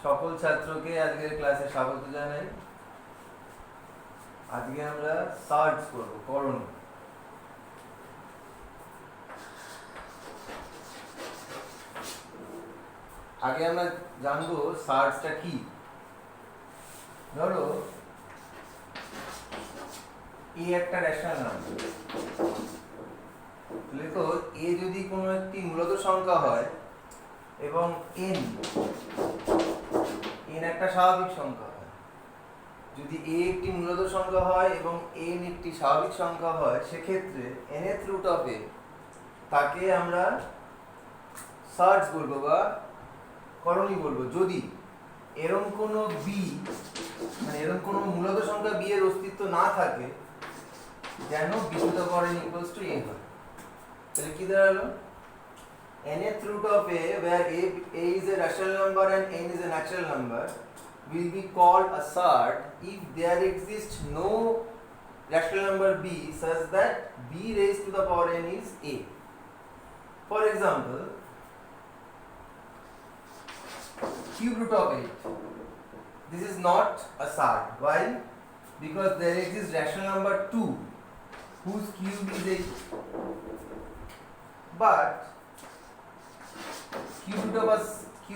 সকল ছাত্রকে আজকের ক্লাসে স্বাগত জানাই। আজকে আমরা সার্চ করব করণ। আগে আমরা জানবো সার্চটা কি। ধরো এ একটা রেশনাল নাম্বার, লেখো এ যদি কোনো একটি মূলত সংখ্যা হয় এবং এন একটা স্বাভাবিক সংখ্যা হয়। যদি এ একটি মূলত সংখ্যা হয় এবং এন একটি স্বাভাবিক সংখ্যা হয়, সেক্ষেত্রে nth রুট অফ এ তাকে আমরা সার্চ বলবো বা করণী বলবো। যদি এরকম কোনো বি, মানে এরকম কোনো মূলত সংখ্যা বি এর অস্তিত্ব না থাকে যেন b to the power n equals to a হয়, তাহলে কি দাঁড়ালো? nth root of a, where a is a rational number and n is a natural number, will be called a surd if there exists no rational number b such that b raised to the power n is a. For example, cube root of 8. This is not a surd. Why? Because there exists rational number 2 whose cube is 8. But cube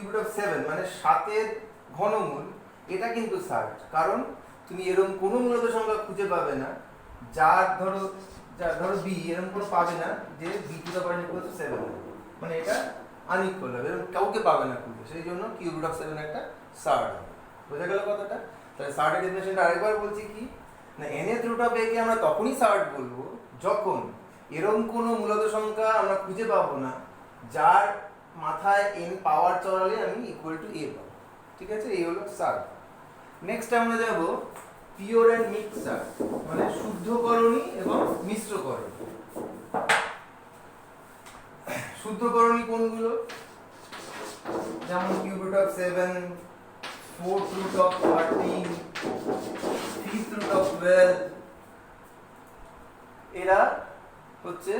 root of 7 মানে 7 এর ঘনমূল, এটা কিন্তু সার্ড। কারণ তুমি এরকম কোনো মূলত সংখ্যা খুঁজে পাবে না যার ধরো বি, এরকম কোনো পাবে না যে b to the power equal to 7, মানে এটা আনইকুয়াল হবে, এরকম কাউকে পাবে না খুঁজে। সেই জন্য কিউব রুট অফ 7 একটা সার্ড হবে। বোঝা গেল কথাটা? তাহলে সার্ডের ডেফিনেশনটা আরেকবার বলছি কি না, nth রুট অফ a কে আমরা তখনই সার্ড বলবো যখন এরকম কোনো মূলত সংখ্যা আমরা খুঁজে পাবো না যার মাথায় n পাওয়ার চড়ালে আমি ইকুয়াল টু a পাবো। ঠিক আছে, এই হলো সার্ড। নেক্সট আমরা যাব পিওর অ্যান্ড মিক্সড সার্ড, মানে শুদ্ধকরণী এবং মিশ্রকরণী। শুদ্ধকরণী কোনগুলো? যেমন cube root of 7, fourth root of 13, fifth root of 12, এরা হচ্ছে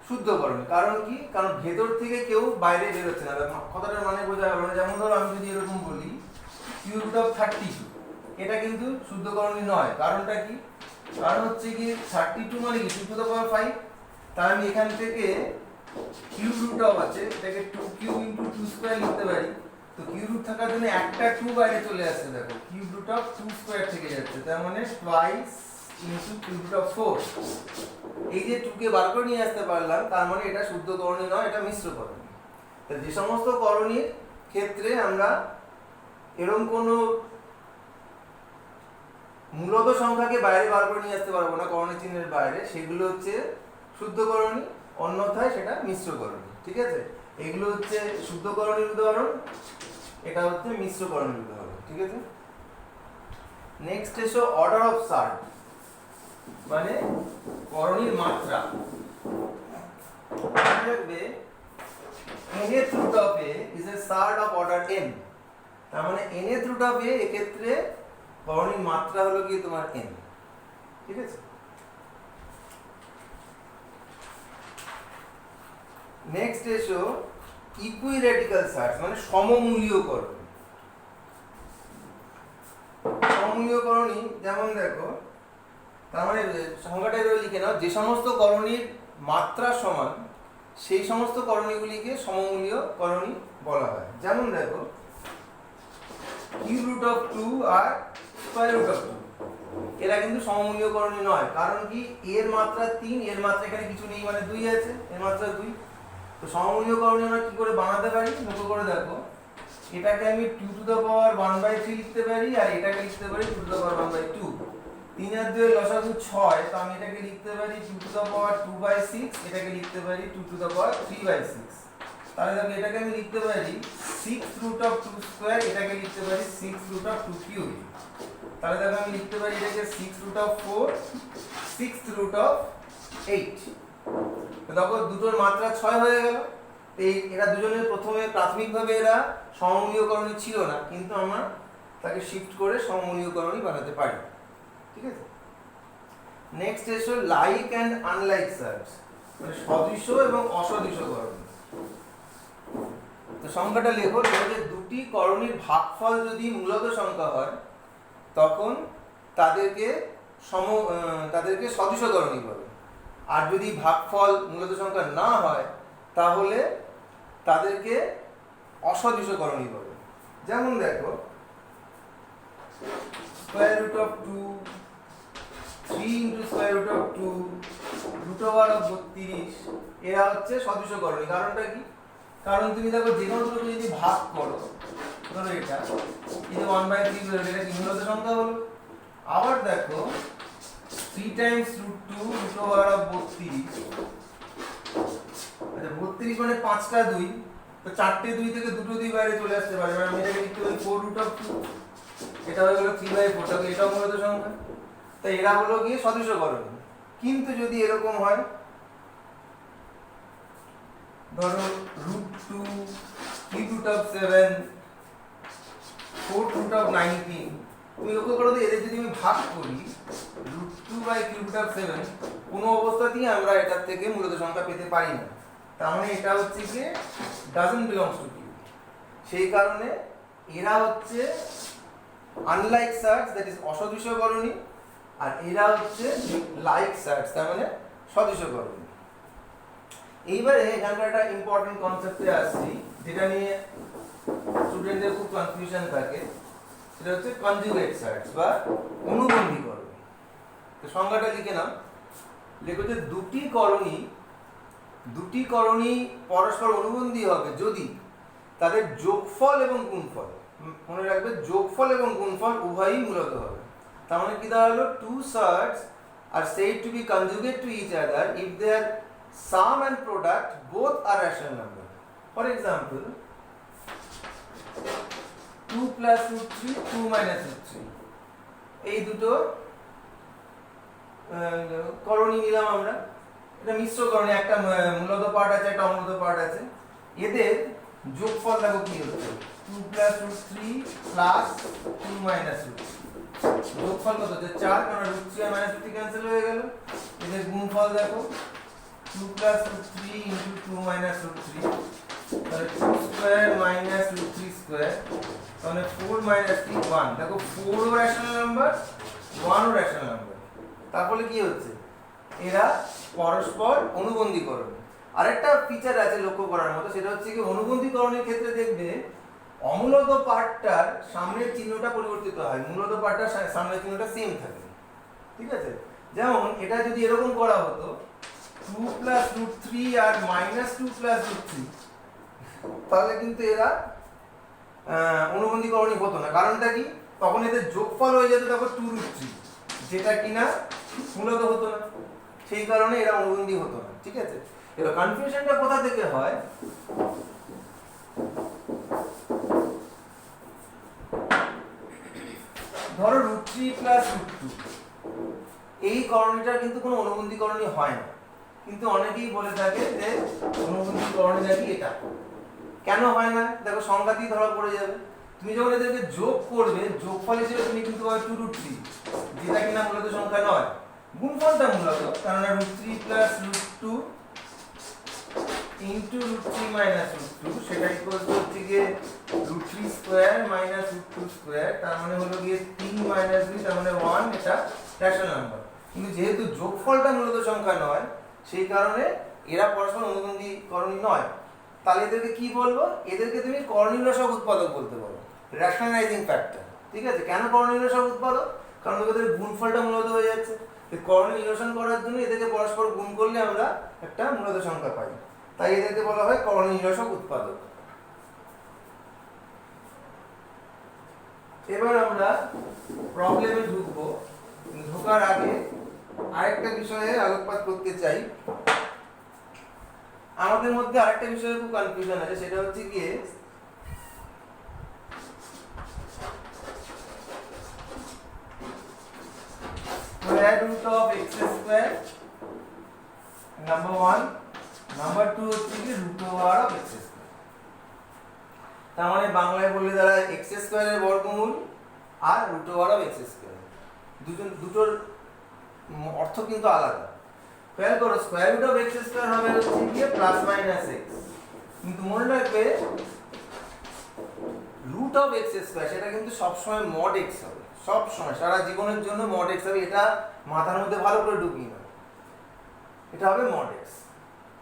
শুদ্ধকরণ। কারণ কি? কারণ ভেতর থেকে কেউ বাইরে বেরোচ্ছে না। কথাটার মানে বোঝা গেল না? যেমন ধরো আমি যদি এরকম বলি কিউব রুট অফ 32, এটা কিন্তু শুদ্ধকরণই নয়। কারণটা কি? কারণ হচ্ছে কি 32 মানে কি 2 টু দ্য পাওয়ার 5। তাই আমি এখান থেকে কিউব রুট অফ আছে, এটাকে 2 কিউব ইনটু 2 স্কয়ার লিখতে পারি। তো কিউব রুট থাকার জন্য একটা 2 বাইরে চলে আসছে, দেখো কিউব রুট অফ 2 স্কয়ার থেকে যাচ্ছে, তার মানে twice into cube root of 4। এই যে 2 কে বার করে নিয়ে আসতে পারলাম, তার মানে এটা শুদ্ধকরণী নয়, এটা মিশ্রকরণী। তো যে সমস্ত করণীর ক্ষেত্রে আমরা এরকম কোনো মূলত সংখ্যাকে বাইরে বার করে নিয়ে আসতে পারবো না করণী চিহ্নের বাইরে, সেগুলো হচ্ছে শুদ্ধকরণী, অন্যথায় সেটা মিশ্রকরণী। ঠিক আছে, এগুলো হচ্ছে শুদ্ধকরণীর উদাহরণ, এটা হচ্ছে মিশ্রকরণীর উদাহরণ। ঠিক আছে, নেক্সট এসো অর্ডার অফ সার্ড, মানে করণীর মাত্রা। মনে রাখবে nth root of a is a surd of order n, তার মানে nth root of a এক্ষেত্রে করণীর মাত্রা হলো কি তোমার n। ঠিক আছে, নেক্সট এসো ইকুইরেডিক্যাল সার্চ, মানে সমমূলীয়করণ। সমমূলীয়করণী যেমন দেখো, তার মানে সংখ্যাটা এভাবে লিখে নাও, যে সমস্ত করণীর মাত্রা সমান সেই সমস্ত করণীগুলিকে সমমূলীয় করণী বলা হয়। যেমন দেখো কিউব রুট অফ 2 আর স্কয়ার রুট অফ 2, এরা কিন্তু সমমূলীয় করণী নয়। কারণ কি? এর মাত্রা 3, এর মাত্রা এখানে কিছু নেই, মানে 2 আছে, এর মাত্রা 2। তো সমমূলীয় করণী আমরা কি করে বানাতে পারি? লক্ষ্য করে দেখো, এটাকে আমি 2 টু দ্য পাওয়ার 1/3 লিখতে পারি, আর এটাকে লিখতে পারি 2 টু দ্য পাওয়ার 1/2। 3 আর 2 এর লসাগু 6, তো আমি এটাকে লিখতে পারি 2 টু দ্য পাওয়ার 2/6, এটাকে লিখতে পারি 2 টু দ্য পাওয়ার 3/6। তাহলে দেখো এটাকে আমি লিখতে পারি 6 রুট অফ 2 স্কয়ার, এটাকে লিখতে পারি 6 রুট অফ 2 কিউব। তাহলে দেখো আমি লিখতে পারি এটাকে 6 রুট অফ 4, 6 রুট অফ 8। তো দেখো দুটোর মাত্রা 6 হয়ে গেল। এই এরা দুজনের প্রথমে প্রাথমিকভাবে এরা সমমূলীয়করণী ছিল না, কিন্তু আমরা তাকে শিফট করে সমমূলীয়করণী বানাতে পারি। ঠিক আছে, নেক্সট এসো লাইক অ্যান্ড আনলাইক সার্চ, মানে সদৃশ এবং অসদৃশ করণী। তো সংখ্যাটা লেখো যে দুটি করণীর ভাগফল যদি মূলত সংখ্যা হয় তখন তাদেরকে তাদেরকে সদৃশ করণী বলে। আর যদি ভাগফল মূলত সংখ্যা না হয় তাহলে তাদেরকে অসদৃশ করণী বলে। যেমন দেখো square root of 2, 3 into square root of 2, root over of 32, এরা হচ্ছে সদৃশ করণী। কারণটা কি? কারণ তুমি দেখো যে কোনো দুটোকে যদি ভাগ করো, ধরো এটা এই যে 1/3 বেরোলো, এটা কি মূলত সংখ্যা হলো। আবার দেখো 3 times root 2 root over of 32, আচ্ছা 32 মানে 5টা 2, তো 4টে 2 থেকে দুটো 2 বাইরে চলে আসতে পারে, মানে আমি এটাকে লিখতে পারি 4 রুট অফ 2, এটা হয়ে গেল 3/4, তাহলে এটাও মূলত সংখ্যা। তাই এরা হলো গিয়ে সদৃশ করণী। কিন্তু যদি এরকম হয়, ধরো root 2, 3 root of 7, 4 root of 19, তুমি লক্ষ্য করো যে এদের যদি আমি ভাগ করি রুট 2/3 রুট অফ 7, কোনো অবস্থাতেই আমরা এটার থেকে মূলত সংখ্যা পেতে পারি না। তার মানে এটা হচ্ছে কি ডাজন্ট বিলংস টু কিউ। সেই কারণে এরা হচ্ছে আনলাইক সার্চ, দ্যাট ইজ অসদৃশ করণী, আর এরা হচ্ছে লাইক সার্চ, তার মানে সদৃশ করণী। এইবারে এখানকার একটা ইম্পর্টেন্ট কনসেপ্টে আসছি যেটা নিয়ে স্টুডেন্টদের খুব কনফিউশন থাকে, সেটা হচ্ছে কনজুগেট সার্চ বা অনুবন্ধী করণী। তো সংজ্ঞাটা লিখে নাও, লেখো যে দুটি করণী পরস্পর অনুবন্ধী হবে যদি তাদের যোগফল এবং গুণফল, মনে রাখবে যোগফল এবং গুণফল উভয়ই মূলত হবে। তার মানে কি দাঁড়ালো, two search are said to be conjugate to each other if their sum and product both are rational number. For example, 2 plus root 3, 2 minus root 3, এই দুটো করণী নিলাম আমরা। এটা মিশ্র করণী, একটা মূলত পার্ট আছে, একটা অমূলত পার্ট আছে। এদের যোগফল দেখো কি হচ্ছে, 2 plus root 3 plus 2 minus root 3, যোগফল কত হচ্ছে 4, কারণ root 3 আর minus root 3 ক্যান্সেল হয়ে গেল। এদের গুণফল দেখো 2 plus root 3 into 2 minus root 3, তাহলে 2 square minus root 3 square, তাহলে 4 minus 3 1। দেখো 4 ও রেশনাল নাম্বার, 1 ও রেশনাল নাম্বার। তারপরে কি হচ্ছে, এরা পরস্পর অনুবন্ধী করণী। আরেকটা ফিচার আছে লক্ষ্য করার মতো, সেটা হচ্ছে কি অনুবন্ধী করণীর ক্ষেত্রে দেখবে অমূলত পার্টটার সামনের চিহ্নটা পরিবর্তিত হয়, মূলত পার্টটার সামনের চিহ্নটা সেম থাকে। ঠিক আছে, যেমন এটা যদি এরকম করা হতো 2 plus root 3 আর minus 2 plus root 3, তাহলে কিন্তু এরা অনুবন্ধী করণী হতো না। কারণটা কি, তখন এদের যোগফল হয়ে যেত দেখো 2 root 3, যেটা কিনা মূলত হতো না, সেই কারণে এরা অনুবন্ধী হতো না। ঠিক আছে, এবার কনফিউশনটা কোথা থেকে হয়, ধরো root 3 plus root 2, এই করণীটা কিন্তু কোনো অনুবন্ধী করণী হয় না, কিন্তু অনেকেই বলে থাকে যে অনুবন্ধী করণী নাকি এটা। কেন হয় না, দেখো সংখ্যাতেই ধরা পড়ে যাবে। তুমি যখন এদেরকে যোগ করবে, যোগফল হিসেবে তুমি কিন্তু পাবে 2 root 3, যেটা কিনা মূলত সংখ্যা নয়। গুণফলটা মূলত, কারণ root 3 plus root 2 into root 3 minus root 2, সেটা ইকুয়াল টু হচ্ছে গিয়ে root 3 square minus root 2 square, তার মানে হলো গিয়ে 3 minus 2, তার মানে 1, এটা রেশনাল নাম্বার। কিন্তু যেহেতু যোগফলটা মূলত সংখ্যা নয়, সেই কারণে এরা পরস্পর অনুবন্ধী করণী নয়। তাহলে এদেরকে কি বলবো, এদেরকে তুমি করণীয় রসক উৎপাদক বলতে পারো, রেশনালাইজিং ফ্যাক্টর। ঠিক আছে, কেন করণীয় রসক উৎপাদক, কারণ এদের গুণফলটা মূলত হয়ে যাচ্ছে। করণীয় নিরসন করার জন্য এদেরকে পরস্পর গুণ করলে আমরা একটা মূলত সংখ্যা পাই, তাই এদেরকে বলা হয় করণীয় নিরসক উৎপাদক। এবার আমরা প্রবলেমে ঢুকবো। ঢোকার আগে আরেকটা বিষয়ে আলোকপাত করতে চাই। আমাদের মধ্যে আরেকটা বিষয়ে খুব কনফিউশন আছে, সেটা হচ্ছে গিয়ে square root of x square, number 1, number 2 হচ্ছে কি root over of x square। তার মানে বাংলায় বললে দাঁড়ায় x square এর বর্গমূল আর root over of x square, দুটোর অর্থ কিন্তু আলাদা। খেয়াল করো, square root of x square হবে হচ্ছে গিয়ে প্লাস মাইনাস x, কিন্তু মনে রাখবে রুট অফ এক্স স্কোয়ার সেটা কিন্তু সবসময় মড এক্স হবে, সব সময় সারা জীবনের জন্য মড এক্স হবে। এটা মাথার মধ্যে ভালো করে ঢুকিয়ে নাও, এটা হবে মড এক্স।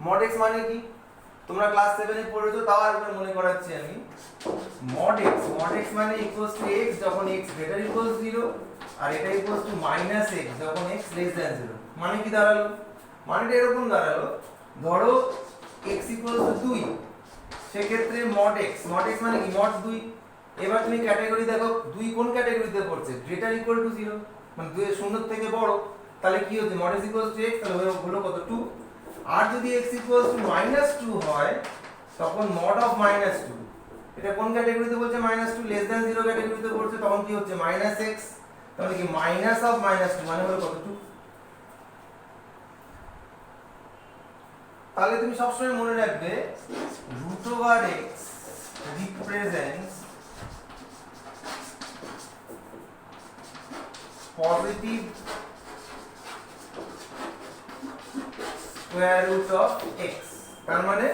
মড এক্স মানে কি তোমরা ক্লাস 7 এ পড়েছো, তাও একবার মনে করাচ্ছি আমি। মড এক্স মানে ইকুয়ালস টু x যখন x গ্রেটার ইকুয়ালস 0 আর এটা ইকুয়ালস টু মাইনাস x যখন x লেস দ্যান 0। মানে কি দাঁড়ালো? মানেটা এরকম দাঁড়ালো, ধরো x ইকুয়ালস টু 2, সেক্ষেত্রে মড x মানে কি মড 2। এবার তুমি ক্যাটাগরি দেখো 2 কোন ক্যাটাগরিতে পড়ছে, গ্রেটার ইকুয়াল টু 0 মানে 2 এর শূন্যর থেকে বড়, তাহলে কি হচ্ছে mod x equals to x, তাহলে হলো কত 2। আর যদি x ইকুয়ালস টু -2 হয় তখন মড অফ -2, এটা কোন ক্যাটাগরিতে বলছে -2 লেস দ্যান 0 ক্যাটাগরিতে পড়ছে, তখন কি হচ্ছে -x, তাহলে কি মাইনাস অফ -2 মানে হলো কত 2। তাহলে তুমি সবসময় মনে রাখবে √x represents positive square root of x, তার মানে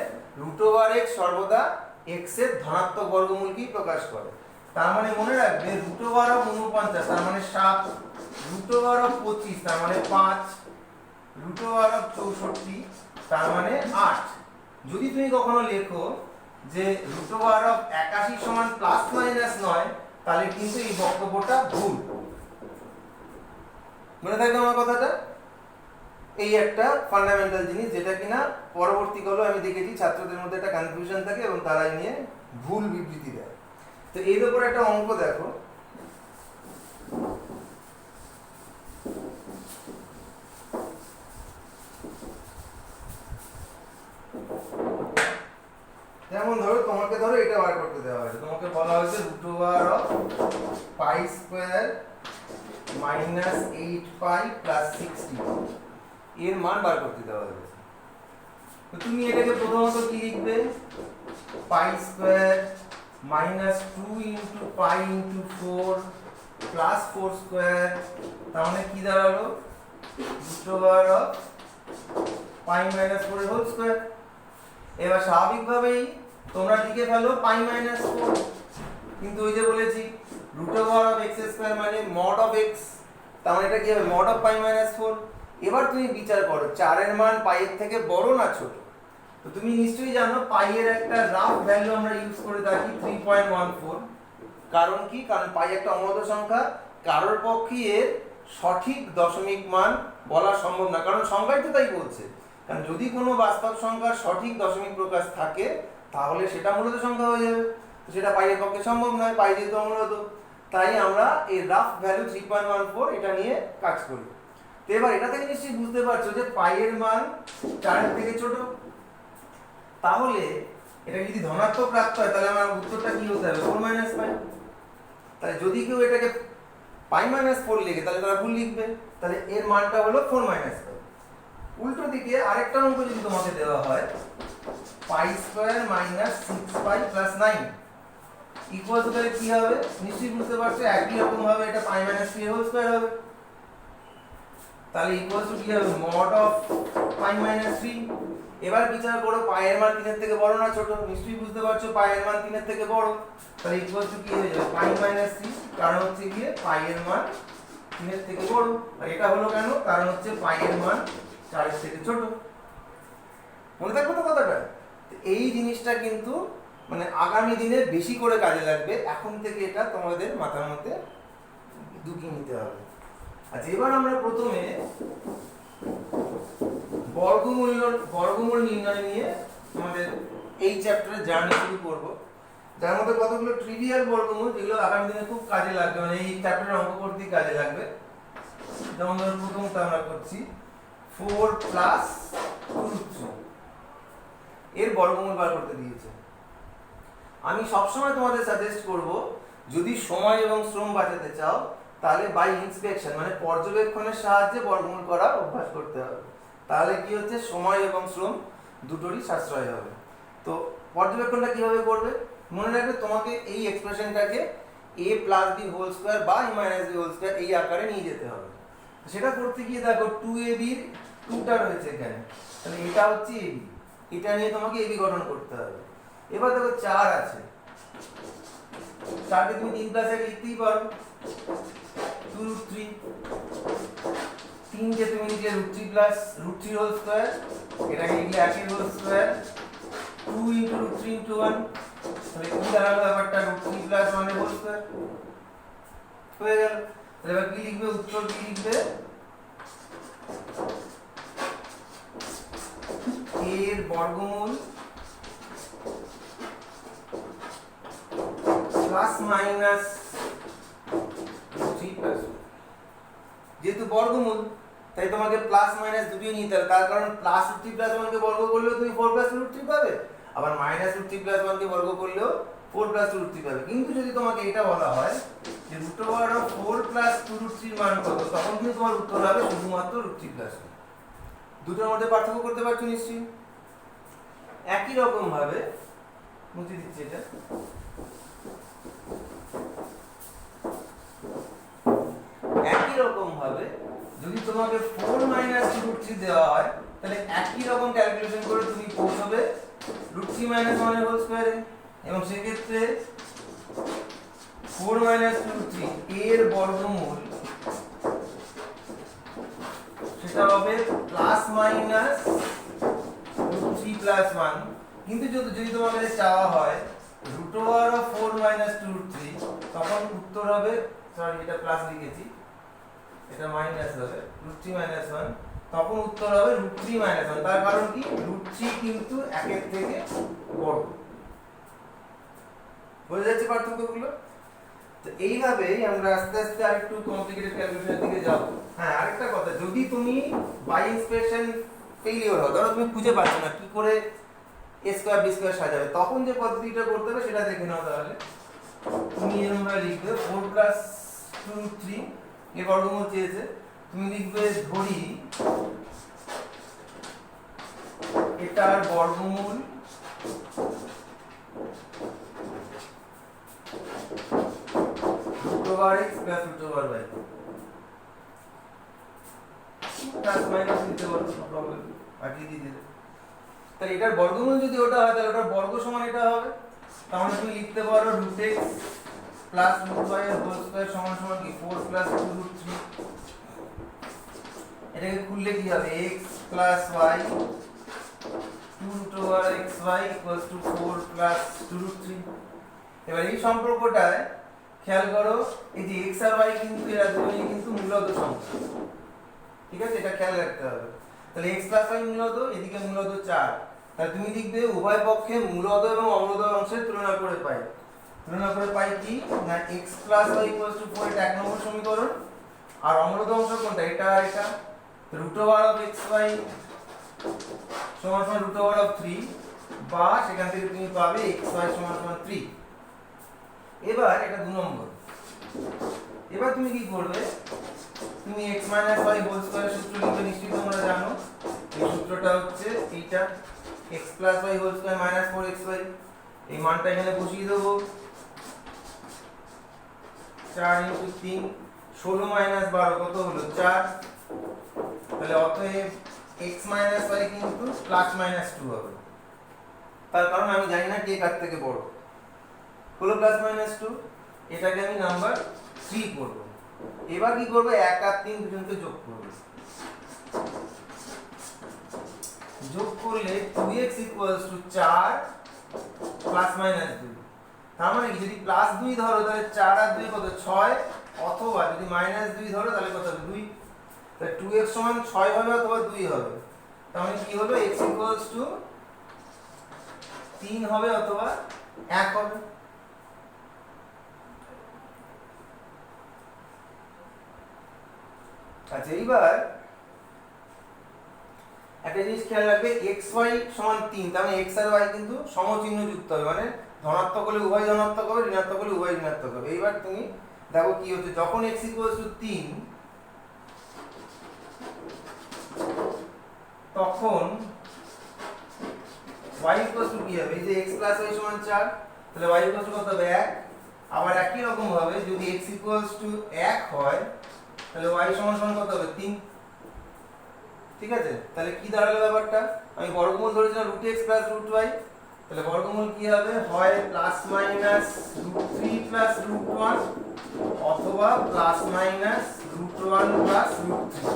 √x সর্বদা x এর ধনাত্মক বর্গমূলকেই প্রকাশ করে। তার মানে মনে রাখবে √49 তার মানে 7, √25 তার মানে 5, √64 তার মানে 8। যদি তুমি কখনো লেখো যে √81 সমান প্লাস মাইনাস 9, তাহলে কিন্তু এই বক্তব্যটা ভুল। মনে থাকবে আমার কথাটা? এই একটা ফান্ডামেন্টাল জিনিস যেটা কিনা পরবর্তীকালে আমি দেখেছি ছাত্রদের মধ্যে একটা কনফিউশন থাকে এবং তারা নিয়ে ভুল বিবৃতি দেয়। তো এর উপর একটা অঙ্ক দেখো, যেমন ধরো তোমাকে এটা বার করতে দেওয়া হয়েছে, তোমাকে বলা হয়েছে √π² -8π + 60 এর মান বার করতে দেওয়া হয়েছে। তো তুমি এটাকে প্রথমত কি লিখবে, π² -2 × π × 4 + 4², তার মানে কি দাঁড়ালো √π−4² এবার স্বাভাবিকভাবেই তোমরা লিখে ফেলো π−4, কিন্তু ওই যে বলেছি √x² মানে mod of x, তার মানে এটা কি হবে mod of π−4। এবার তুমি বিচার করো 4 এর মান π এর থেকে বড় না ছোট। তো তুমি নিশ্চয়ই জানো π এর একটা রাফ ভ্যালু আমরা ইউজ করে থাকি 3.14। কারণ কি, কারণ π একটা অমূলত সংখ্যা, কারোর পক্ষে এর সঠিক দশমিক মান বলা সম্ভব না, কারণ সংখ্যাই তো তাই বলছে। কারণ যদি কোনো বাস্তব সংখ্যার সঠিক দশমিক প্রকাশ থাকে তাহলে সেটা মূলত সংখ্যা হয়ে যাবে, তো সেটা π এর পক্ষে সম্ভব নয়, π যেহেতু অমূলত। তাই আমরা এই রাফ ভ্যালু 3.14 এটা নিয়ে কাজ করি। তো এবার এটা থেকে নিশ্চয়ই বুঝতে পারছো যে π এর মান 4 এর থেকে ছোট। তাহলে এটা যদি ধনাত্মক প্রাপ্ত হয় তাহলে আমার উত্তরটা কি হতে হবে 4 - π। তাহলে যদি কেউ এটাকে π-4 লিখে তাহলে তারা ভুল লিখবে, তাহলে এর মানটা হলো 4 - π। উল্টো দিকে আরেকটা অঙ্ক যদি তোমাকে দেওয়া হয় π² -6π + 9 ইকুয়াল টু, তাহলে কি হবে নিশ্চয়ই বুঝতে পারছো একই রকম ভাবে এটা π-3² হবে। তাহলে ইকুয়াল টু কি হবে mod of π-3। এবার বিচার করো π এর মান 3 এর থেকে বড় না ছোট, নিশ্চয়ই বুঝতে পারছো π এর মান 3 এর থেকে বড়, তাহলে ইকুয়াল টু কি হয়ে যাবে π-3, কারণ হচ্ছে গিয়ে π এর মান 3 এর থেকে বড়। আর এটা হলো কেন, কারণ হচ্ছে π এর মান 4 এর থেকে ছোট। মনে থাকবে তো কথাটা? এই জিনিসটা কিন্তু মানে আগামী দিনে বেশি করে কাজে লাগবে, এখন থেকে এটা তোমাদের মাথার মধ্যে ঢুকিয়ে নিতে হবে। আচ্ছা, এবার আমরা প্রথমে বর্গমূল নির্ণয় নিয়ে আমাদের এই চ্যাপ্টারে জার্নি শুরু করব, যার মধ্যে কতগুলো ট্রিভিয়াল বর্গমূল যেগুলো আগামী দিনে খুব কাজে লাগবে, মানে এই চ্যাপ্টারের অঙ্ক করতেই কাজে লাগবে। যেমন ধরো প্রথমটা আমরা করছি 4 + √2 এর বর্গমূল বার করতে দিয়েছে। আমি সবসময় তোমাদের সাজেস্ট করব যদি সময় এবং শ্রম বাঁচাতে চাও তাহলে বাই ইন্সপেকশন মানে পর্যবেক্ষণের সাহায্যে বর্গমূল করার অভ্যাস করতে হবে। তাহলে কি হচ্ছে সময় এবং শ্রম দুটোরই সাশ্রয় হবে। তো পর্যবেক্ষণটা কিভাবে করবে, মনে রাখবে তোমাকে এই এক্সপ্রেশনটাকে a + b² বা a - b² এই আকারে নিয়ে যেতে হবে। সেটা করতে গিয়ে দেখো 2ab এর 2টা রয়েছে এখানে, তাহলে এটা হচ্ছে ab, এটা নিয়ে তোমাকে ab গঠন করতে হবে। এবার দেখো 4 আছে, 4 কে তুমি 3 প্লাস 1 লিখতেই পারো 2√3। 3 কে তুমি লিখলে √3 প্লাস √3 হোল স্কয়ার, এটাকে লিখলে 1 এর হোল স্কয়ার 2 ইনটু √3 ইনটু 1, তাহলে কি দাঁড়ালো ব্যাপারটা √3 প্লাস 1 এর হোল স্কয়ার হয়ে গেল। তাহলে এবার কি লিখবে, উত্তর কি লিখবে, এর বর্গমূল প্লাস মাইনাস 3 প্লাস, যেহেতু বর্গমূল তাই তোমাকে প্লাস মাইনাস দুটোই নিতে হবে, তার কারণ প্লাস √3 প্লাস 1 কে বর্গ করলেও তুমি 4 প্লাস √3 পাবে, আবার মাইনাস √3 প্লাস 1 কে বর্গ করলেও 4 প্লাস √3 পাবে। কিন্তু যদি তোমাকে এটা বলা হয় যে √4 প্লাস 2√3 এর মান কত, তখন কিন্তু তোমার উত্তর হবে শুধুমাত্র √3 প্লাস 1। দুটোর মধ্যে পার্থক্য করতে পারছো নিশ্চয়ই। একই রকম ভাবে মুছে দিচ্ছি এটা, একই রকম ভাবে যদি তোমাকে 4 মাইনাস √3 দেওয়া হয় তাহলে একই রকম ক্যালকুলেশন করে তুমি পৌঁছবে √3 মাইনাস 1 এর হোল স্কয়ারে, এবং সেক্ষেত্রে 4 মাইনাস √3 এর বর্গমূল সেটা হবে প্লাস মাইনাস √3 প্লাস 1। কিন্তু যদি তোমার কাছে চাওয়া হয় √4 মাইনাস √3, তখন উত্তর হবে, সরি এটা প্লাস লিখেছি, এটা মাইনাস হবে √3 মাইনাস 1, তখন উত্তর হবে √3 মাইনাস 1। তার কারণ কি, √3 কিন্তু 1 এর থেকে বড়। বুঝে যাচ্ছে পার্থক্যগুলো? তো এইভাবেই আমরা আস্তে আস্তে আরেকটু কমপ্লিকেটেড ক্যালকুলেশনের দিকে যাব। হ্যাঁ, আরেকটা কথা, যদি তুমি বাই ইন্সপেকশন ফেলিওর হও, ধরো তুমি খুঁজে পাচ্ছ না কি করে a স্কয়ার b স্কয়ার সাজাবে, তখন যে পদ্ধতিটা করতে হবে সেটা দেখে নাও। তাহলে তুমি এরকম ভাবে লিখবে 4 প্লাস 2√3 এর বর্গমূল চেয়েছে, তুমি লিখবে ধরি এটার বর্গমূল √x plus √y, plus minus দিতে পারো, প্রবলেম কাটিয়ে দিতে। তাহলে এটার বর্গমূল যদি ওটা হয় তাহলে ওটার বর্গ সমান এটা হবে, তাহলে তুমি লিখতে পারো √x প্লাস √y এর হোল স্কয়ার সমান সমান কি 4 প্লাস 2√3। এটাকে খুললে কি হবে, x plus y 2√xy equals to 4 plus 2√3। এবার এই সম্পর্কটায় খেয়াল করো, এই যে x আর y কিন্তু এরা দুটোই কিন্তু মূলত সংখ্যা, ঠিক আছে, এটা খেয়াল রাখতে হবে। তাহলে x প্লাস y মূলত, এদিকে মূলত 4, তাহলে তুমি লিখবে উভয় পক্ষে মূলত এবং অমূলত অংশের তুলনা করে পাই। তুলনা করে পাই কি না, x plus y equals to 4, এটা 1 নম্বর সমীকরণ। আর অমূলত অংশ কোনটা, এটা আর এটা, √xy সমান সমান √3, বা সেখান থেকে তুমি পাবে xy সমান সমান 3। এবার এটা 2 নম্বর। এবার তুমি কি করবে, তুমি x minus y whole square সূত্র লিখবে, নিশ্চয়ই তোমরা জানো। এই সূত্রটা হচ্ছে এইটা, x plus y whole square minus 4xy, এই মানটা এখানে বসিয়ে দেবো, 4 ইনটু 3 16 মাইনাস 12 কত হলো 4। তাহলে অতএব x মাইনাস y কিন্তু প্লাস মাইনাস 2 হবে, তার কারণ আমি জানি না কে কার থেকে বড়। হলো প্লাস মাইনাস 2, এটাকে আমি নাম্বার 3 করব। এবার কি করব, 1 আর 3 দুজনকে যোগ করব, যোগ করলে 2x 4 প্লাস মাইনাস 2। তার মানে কি, যদি প্লাস 2 ধরো তাহলে 4 আর 2 কত 6, অথবা যদি মাইনাস 2 ধরো তাহলে কত হবে 2। তাহলে 2x সমান 6 হবে অথবা 2 হবে। তার মানে কি হলো, x 3 হবে অথবা 1 হবে। আচ্ছা, এইবার একটা জিনিস খেয়াল রাখবে, xy সমান 3, তার মানে x আর y কিন্তু সমচিহ্ন যুক্ত হবে, মানে ধনাত্মক হলে উভয় ধনাত্মক হবে, ঋণাত্মক হলে উভয় ঋণাত্মক হবে। এইবার তুমি দেখো কি হচ্ছে, যখন x 3 তখন y কি হবে, এই যে x প্লাস y সমান 4, তাহলে y কত হবে 1। আবার একই রকম ভাবে যদি x 1 হয় তাহলে y সমান সমান কত হবে 3। ঠিক আছে, তাহলে কি দাঁড়ালো ব্যাপারটা, আমি বর্গমূল ধরেছিলাম √x প্লাস √y, তাহলে বর্গমূল কি হবে, হয় প্লাস মাইনাস √3 প্লাস √1 অথবা প্লাস মাইনাস √1 প্লাস √3।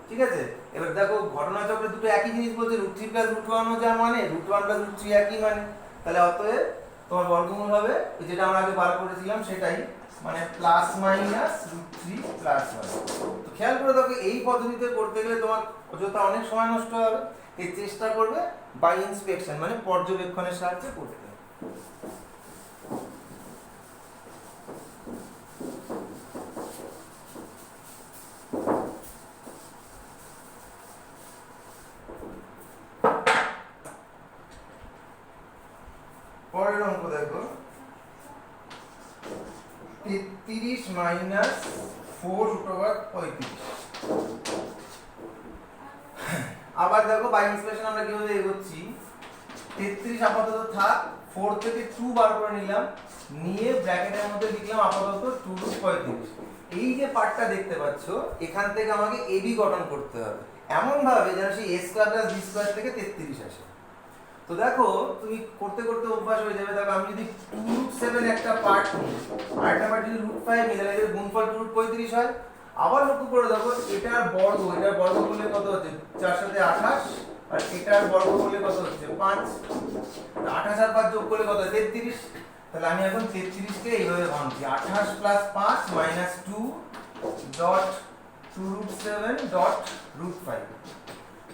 ঠিক আছে, এবার দেখো ঘটনাচক্রে দুটো একই জিনিস বলছে, √3 প্লাস √1 ও যা মানে √1 প্লাস √3 একই মানে, তাহলে অতএব তোমার বর্গমূল হবে যেটা আমরা আগে বার করেছিলাম সেটাই, মানে প্লাস মাইনাস √3 প্লাস 1। তো খেয়াল করে দেখো এই পদ্ধতিতে করতে গেলে তোমার অযথা অনেক সময় নষ্ট হবে, এই চেষ্টা করবে বাই ইন্সপেকশন মানে পর্যবেক্ষণের সাহায্যে করতে। পরের অঙ্ক দেখো 33 মাইনাস 4√35। আবার দেখো বাই ইন্সপেকশন আমরা কিভাবে এগোচ্ছি, 33 আপাতত থাক, 4 থেকে 2 বার করে নিলাম, নিয়ে ব্র্যাকেটের মধ্যে লিখলাম আপাতত 2√35। এই যে পার্টটা দেখতে পাচ্ছ এখান থেকে আমাকে এবি গঠন করতে হবে এমন ভাবে যেন সেই a square plus b square থেকে 33 আসে। তো দেখো তুমি করতে করতে অভ্যাস হয়ে যাবে। দেখো আমি যদি 2√7 একটা পার্ট নিই আর একটা পার্ট যদি √5 নিই তাহলে এর গুণফল 2√35 হয়। আবার লক্ষ্য করে দেখো এটার বর্গ করলে কত হচ্ছে, 4 সাথে 28, আর এটার বর্গ করলে কত হচ্ছে 5, 28 আর 5 যোগ করলে কত হয় 33। তাহলে আমি এখন 33 কে এইভাবে ভাঙছি, 28 প্লাস 5 মাইনাস 2 ডট 2√7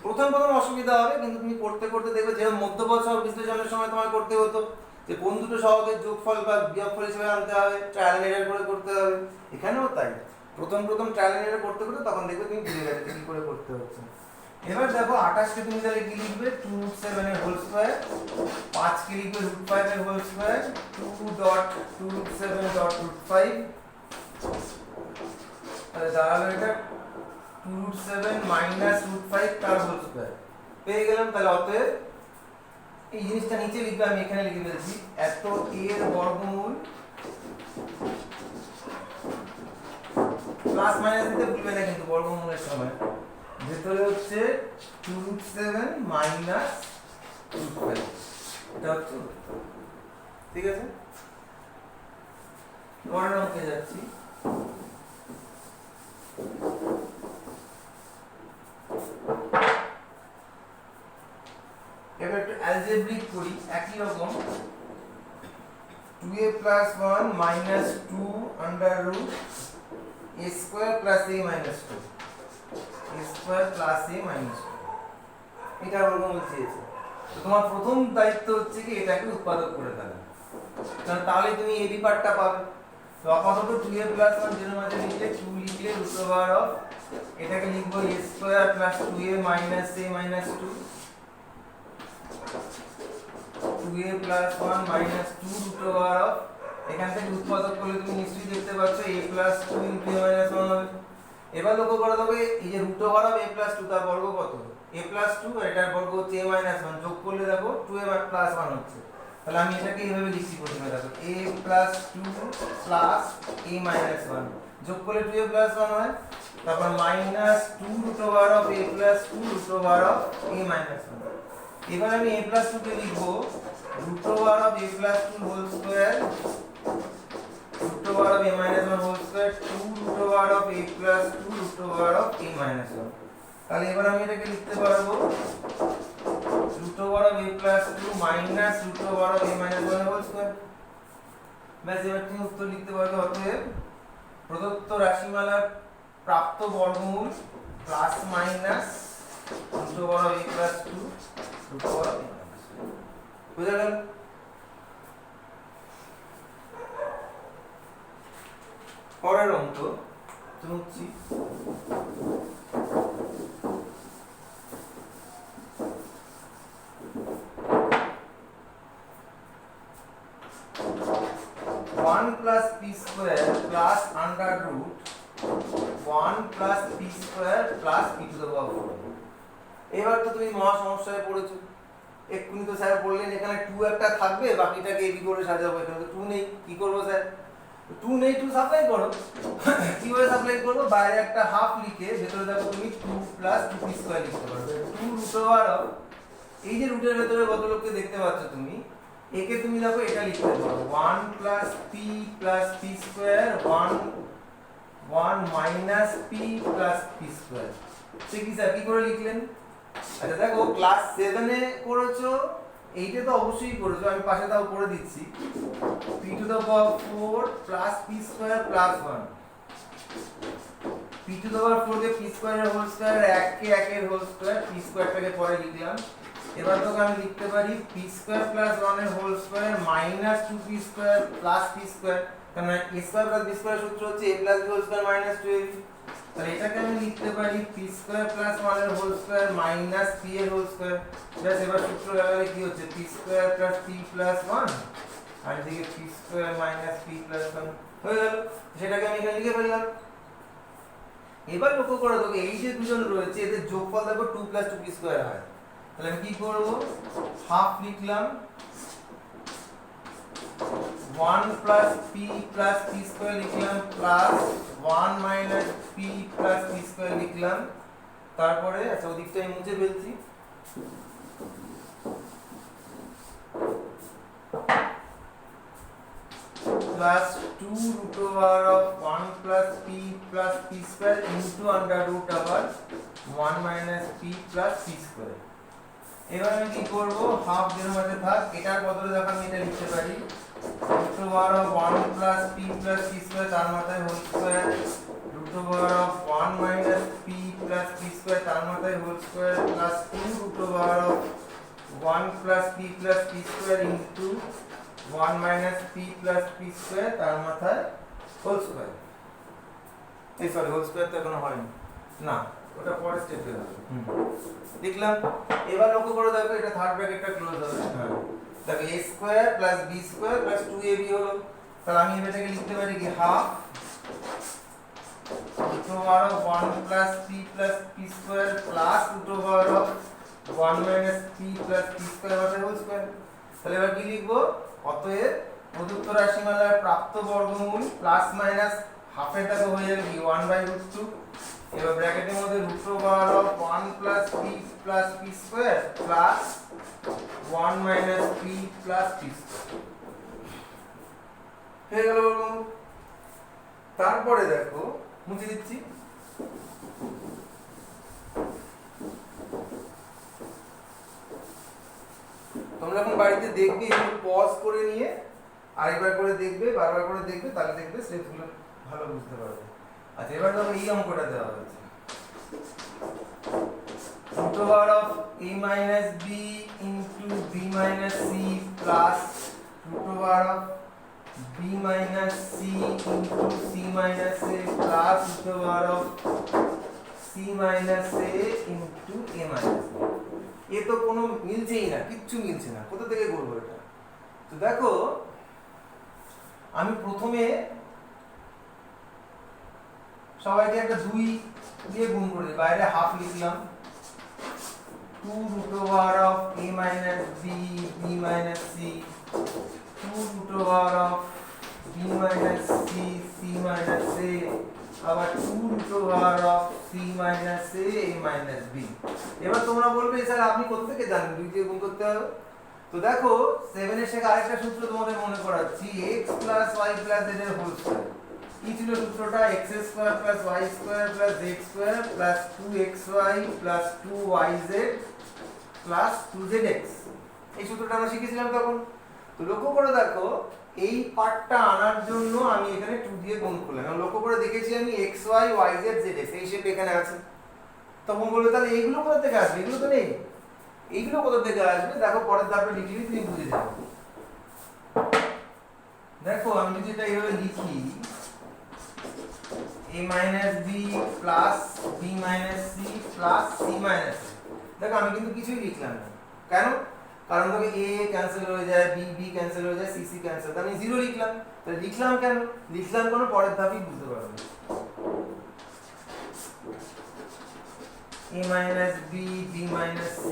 প্রথম অসুবিধা হবে, কিন্তু তুমি করতে করতে দেখবে যে মধ্যপদ সহগ বিশ্লেষণের সময় তোমার করতে হতো যে কোন দুটো সহগের যোগফল বা বিয়োগফল হিসেবে আনতে হবে, ট্রায়াল এন্ড এরর করে করতে হবে। এখানেও তাই, প্রথম ট্রায়াল এন্ড এরর করতে করতে তখন দেখবে তুমি বুঝে গেছে কি করে করতে হচ্ছে। এবার দেখো 28 কে তুমি তাহলে কি লিখবে, 2√7 এর হোল স্কয়ার, 5 কে লিখবে √5 এর হোল স্কয়ার, 2.2√7.5, তাহলে দাঁড়ালো এটা 2√7 মাইনাস √5 তার হোল স্কয়ার পেয়ে গেলাম। তাহলে অতএব এই জিনিসটা নিচে লিখবে, আমি এখানে লিখে ফেলছি, এত এর বর্গমূল প্লাস মাইনাস দিতে ভুলবে না কিন্তু বর্গমূলের সময়, ভেতরে হচ্ছে 2√7 মাইনাস √5, এটা হচ্ছে, ঠিক আছে। পরের অঙ্কে যাচ্ছি। এবার একটু অ্যালজেব্রিক করি, একই রকম 2a plus 1 minus 2 under root a square plus a minus 2, a square plus a minus 2, এটা বর্গমূল চেয়েছে। তো তোমার প্রথম দায়িত্ব হচ্ছে কি এটাকে উৎপাদক করে ফেলা, কারণ তাহলে তুমি এবি পার্টটা পাবে। তো আপাতত 2a প্লাস 1 যেন মাঝে লিখলে 2 লিখলে রুট ওভার অফ এটাকে লিখবো a square plus 2a minus a minus 2, 2a plus 1 minus 2 root over of, এখান থেকে উৎপাদক করলে তুমি নিশ্চয়ই দেখতে পাচ্ছ a plus 2 into a minus 1 হবে। এবার লক্ষ্য করে দেখো এই যে root over of a plus 2 তার বর্গ কত, a প্লাস 2 আর এটার বর্গ হচ্ছে a মাইনাস 1, যোগ করলে দেখো 2a প্লাস 1 হচ্ছে। তাহলে আমি এটাকে এইভাবে লিখছি, প্রথমে দেখো a plus 2 plus a minus 1, যোগ করলে 2a প্লাস 1 হয়, তারপর minus 2 root over of a plus 2 root over of a minus 1। এবার আমি a প্লাস 2 কে লিখবো root over of a plus 2 whole square root over of a minus 1 whole square 2 root over of a plus 2 root over of a minus 1। তাহলে এবার আমি এটাকে লিখতে পারবো root over of a plus 2 minus root over of a minus 1 whole square. ব্যাস, এবার তুমি উত্তর লিখতে পারবে। অতএব প্রদত্ত রাশিমালার প্রাপ্ত বর্গমূল plus minus root over of a plus 2 root over of a minus 2। বুঝা গেল? পরের অঙ্ক চলছি। One plus p square plus under root 1 plus p square plus p to the power 4। এবার তো তুমি মহা সমস্যায় পড়েছো। এক্ষুনি তো স্যার বললেন এখানে 2 একটা থাকবে, বাকিটাকে এবি করে সাজাবো। এখানে তো 2 নেই, কি করব স্যার? 2 নেই, 2 সাপ্লাই করো। কিভাবে সাপ্লাই করব? বাইরে একটা হাফ লিখে ভেতরে দেখো তুমি 2 প্লাস 2 পি স্কয়ার লিখতে পারবে। 2 রুট ওভার অফ এই যে রুটের ভেতরে কত লোককে দেখতে পাচ্ছ তুমি, একে তুমি দেখো এটা লিখতে পারো 1 plus P plus P square 1 minus P plus P square. সে কি স্যার কি করে লিখলেন? আচ্ছা দেখো ক্লাস 7 এ করেছো, 8 এ তো অবশ্যই করেছো, আমি পাশে তাও করে দিচ্ছি। p to the power 4 plus p square plus 1, p to the power 4 কে p স্কয়ারের হোল স্কয়ার, 1 কে 1 এর হোল স্কয়ার, p স্কয়ারটাকে পরে লিখলাম। এবার তো আমি লিখতে পারি p স্কয়ার প্লাস 1 এর whole square minus 2p square plus p square, কারণ a square plus b square সূত্র হচ্ছে a plus b whole square minus 2ab। তাহলে এটাকে আমি লিখতে পারি p স্কয়ার প্লাস 1 এর হোল স্কয়ার মাইনাস p এর হোল স্কয়ার। ব্যাস এবার সূত্র লাগালে কি হচ্ছে p square plus p plus 1 আর এদিকে p square minus p plus 1 হয়ে গেল। সেটাকে আমি এখানে লিখে ফেললাম। এবার লক্ষ্য করে দেখো এই যে দুজন রয়েছে এদের যোগফল দেখো 2 প্লাস 2p স্কয়ার হয়। তাহলে আমি কি করব, হাফ লিখলাম 1 plus p plus p square লিখলাম plus 1 minus p plus p square লিখলাম। তারপরে আচ্ছা ওদিকটা আমি মুছে ফেলছি, plus 2 root over of 1 plus p plus p square into under root over 1 minus p plus p square। এবার আমি কি করব, হাফ যেন মধ্যে থাক, এটার বদলে যখন আমি এটা লিখতে পারি root over of 1 plus p plus p square তার মাথায় whole square, root over of 1 minus p plus p square তার মাথায় whole square plus 2 root over of 1 plus p plus p square into 1 minus p plus p square তার মাথায় whole square. এই sorry whole square তো এখনো হয়নি না, ওটা পরের স্টেপে হবে। লিখলাম। এবার লক্ষ্য করে দেখো এটা থার্ড ব্র্যাকেটটা ক্লোজ হবে। হ্যাঁ দেখো a square plus b square plus 2ab হলো। তাহলে আমি এটাকে লিখতে পারি কি half root over of 1 plus p plus p square plus root over of 1 minus p plus p square হবে হোল স্কয়ার। তাহলে এবার কি লিখবো, অতএব প্রদত্ত রাশিমালার প্রাপ্ত বর্গমূল প্লাস মাইনাস হাফের টাকা হয়ে যাবে কি 1/√2। এবার ব্র্যাকেটের মধ্যে root over of 1 plus p plus p square plus 1 minus p plus p square হয়ে গেল বর্গমূল। তারপরে দেখো মুছে দিচ্ছি, তোমরা এখন বাড়িতে দেখবে একটু পজ করে নিয়ে আরেকবার করে দেখবে, বারবার করে দেখবে, তাহলে দেখবে স্টেপগুলো ভালো বুঝতে পারবে। আচ্ছা এবার দেখো এই অঙ্কটা দেওয়া হয়েছে root over of a minus b into b minus c plus root over of b minus c into c minus a plus root over of c minus a into a minus b। এ তো কোনো মিলছেই না, কিচ্ছু মিলছে না, কোথা থেকে করবো এটা? তো দেখো আমি প্রথমে সবাইকে একটা 2 দিয়ে গুণ করে দিই, বাইরে হাফ লিখলাম 2 root over of a minus b b minus c 2 root over of b minus c c minus a আবার 2 root over of c minus a a minus b। এবার তোমরা বলবে স্যার আপনি কোথা থেকে জানেন 2 দিয়ে গুণ করতে হবে? তো দেখো 7 এর শেখা আরেকটা সূত্র তোমাদের মনে করাচ্ছি, x plus y plus z এর হোল স্কয়ার। কি ছিল সূত্রটা? x square plus y square plus z square plus 2xy plus 2yz plus 2zx। এই সূত্রটা আমরা শিখেছিলাম তখন। তো লক্ষ্য করে দেখো এই পার্টটা আনার জন্য আমি এখানে 2 দিয়ে গুণ করলাম। আমি লক্ষ্য করে দেখেছি আমি xy yz zx এই শেপ এখানে আছে। তখন বলবে তাহলে এইগুলো কোথা থেকে আসবে? এগুলো তো নেই, এইগুলো কোথা থেকে আসবে? দেখো পরের ধাপে লিখলে তুমি বুঝে যাবে। দেখো আমি যদি এটা এইভাবে লিখি a minus b plus b minus c plus c minus a, দেখো আমি কিন্তু কিছুই লিখলাম না। কেন? কারণ দেখো a ক্যান্সেল হয়ে যায়, b b ক্যান্সেল হয়ে যায়, c c ক্যান্সেল, তাহলে আমি 0 লিখলাম। তাহলে লিখলাম কেন? লিখলাম কোন পরের ধাপেই বুঝতে পারবে। a minus b b minus c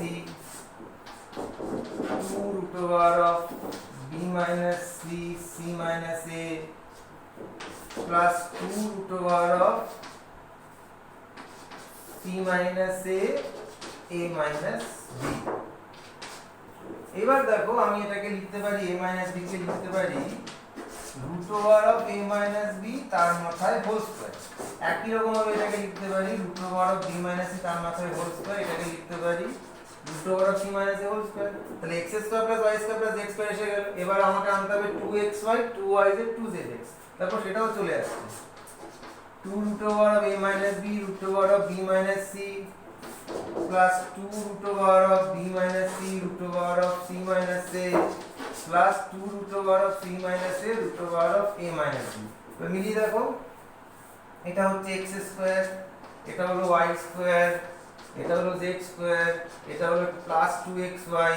2 root over of b minus c c minus a plus 2 root over of c minus a minus b। এবার দেখো আমি এটাকে লিখতে পারি a মাইনাস b কে লিখতে পারি root over of a minus b তার মাথায় হোল স্কয়ার। একই রকম ভাবে এটাকে লিখতে পারি root over of b minus c তার মাথায় হোল স্কয়ার। এটাকে লিখতে পারি root over of c minus a whole square. তাহলে x square plus y square plus z square এসে গেল। এবার আমাকে আনতে হবে 2xy 2yz 2zx। তারপর সেটাও চলে আসছে 2 root over of a minus b root over of b minus c plus 2 root over of b minus c root over of c minus a plus 2 root over of c minus a root over of a minus b। তো মিলিয়ে দেখো এটা হচ্ছে x square, এটা হলো y square, এটা হলো z square, এটা হলো প্লাস 2xy,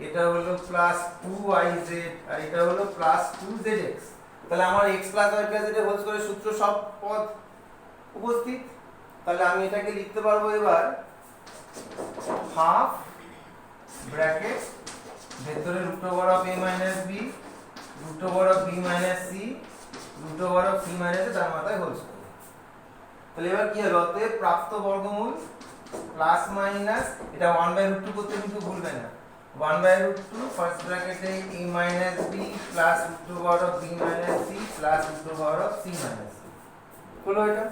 এটা হলো প্লাস 2yz আর এটা হলো প্লাস 2zx। তাহলে আমার x plus y plus z এর হোল স্কয়ারের সূত্র সব পদ উপস্থিত। তাহলে আমি এটাকে লিখতে পারবো এবার হাফ ব্র্যাকেট ভেতরে root over of a minus b root over of b minus c root over of c minus a তার মাথায় হোল স্কয়ার। তাহলে এবার কি হবে অতএব প্রাপ্ত বর্গমূল প্লাস মাইনাস এটা 1/√2 করতে কিন্তু ভুলবে না 1/√2 ফার্স্ট ব্র্যাকেটে a minus b plus root over of b minus c plus root over of c minus c। হলো এটা।